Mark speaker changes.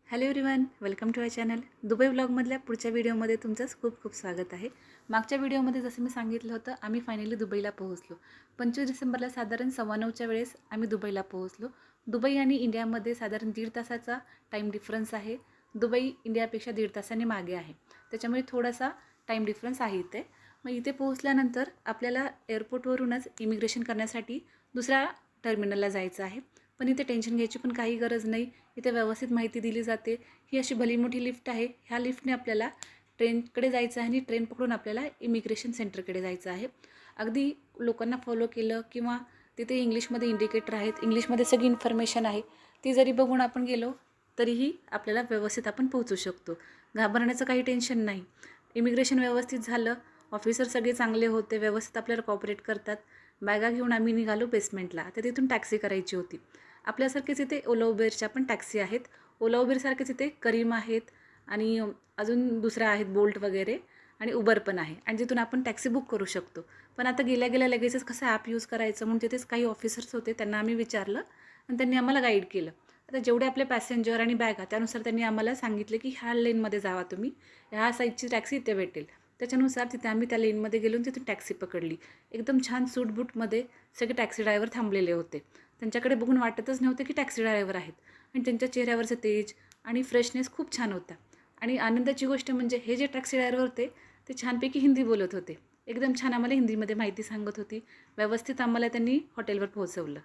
Speaker 1: Hello everyone, welcome to our channel. Dubai व्लॉगमधल्या पुढच्या व्हिडिओमध्ये तुमचं खूप खूप स्वागत आहे. मागच्या व्हिडिओमध्ये जसं मी सांगितलं होतं, आम्ही फायनली दुबईला पोहोचलो. 25 डिसेंबरला साधारण 9:15च्या वेळेस आम्ही दुबईला पोहोचलो. दुबई आणि इंडियामध्ये साधारण 1.5 तासाचा टाईम डिफरन्स आहे. दुबई इंडियापेक्षा 1.5 तासाने मागे आहे, त्याच्यामुळे थोडासा टाईम डिफरन्स आहे इथे. मग इथे पोहोचल्यानंतर आपल्याला एअरपोर्टवरूनच इमिग्रेशन करण्यासाठी दुसऱ्या टर्मिनलला जायचं आहे. पण इथे टेन्शन घ्यायची पण काही गरज नाही. इथे व्यवस्थित माहिती दिली जाते. ही अशी भली मोठी लिफ्ट आहे. ह्या लिफ्टने आपल्याला ट्रेनकडे जायचं आहे आणि ट्रेन पकडून आपल्याला इमिग्रेशन सेंटरकडे जायचं आहे. अगदी लोकांना फॉलो केलं किंवा तिथे इंग्लिशमध्ये इंडिकेटर आहेत, इंग्लिशमध्ये सगळी इन्फॉर्मेशन आहे, ती जरी बघून आपण गेलो तरीही आपल्याला व्यवस्थित आपण पोहोचू शकतो. घाबरण्याचं काही टेन्शन नाही. इमिग्रेशन व्यवस्थित झालं. ऑफिसर सगळे चांगले होते, व्यवस्थित आपल्याला कॉपरेट करतात. बॅगा घेऊन आम्ही निघालो बेसमेंटला. तर तिथून टॅक्सी करायची होती. आपल्यासारखेच इथे ओला उबेरच्या पण टॅक्सी आहेत. ओला उबेरसारखेच इथे करीम आहेत आणि अजून दुसऱ्या आहेत बोल्ट वगैरे, आणि उबर पण आहे, आणि जिथून आपण टॅक्सी बुक करू शकतो. पण आता गेल्या गेल्या लगेचच कसं ॲप यूज करायचं म्हणून तिथेच काही ऑफिसर्स होते, त्यांना आम्ही विचारलं आणि त्यांनी आम्हाला गाईड केलं. आता जेवढे आपले पॅसेंजर आणि बॅगा त्यानुसार त्यांनी आम्हाला सांगितलं की ह्या लेनमध्ये जावा तुम्ही, ह्या साईडची टॅक्सी इथे भेटेल. त्याच्यानुसार तिथे आम्ही त्या लेनमध्ये गेलो आणि तिथून टॅक्सी पकडली. एकदम छान सूटबूटमध्ये सगळे टॅक्सी ड्रायव्हर थांबलेले होते. त्यांच्याकडे बघून वाटतच नव्हते की टॅक्सी ड्रायव्हर आहेत, आणि त्यांच्या चेहऱ्यावरचं तेज आणि फ्रेशनेस खूप छान होता. आणि आनंदाची गोष्ट म्हणजे हे जे टॅक्सी ड्रायव्हर होते ते छानपैकी हिंदी बोलत होते. एकदम छान आम्हाला हिंदीमध्ये माहिती सांगत होती. व्यवस्थित आम्हाला त्यांनी हॉटेलवर पोहोचवलं.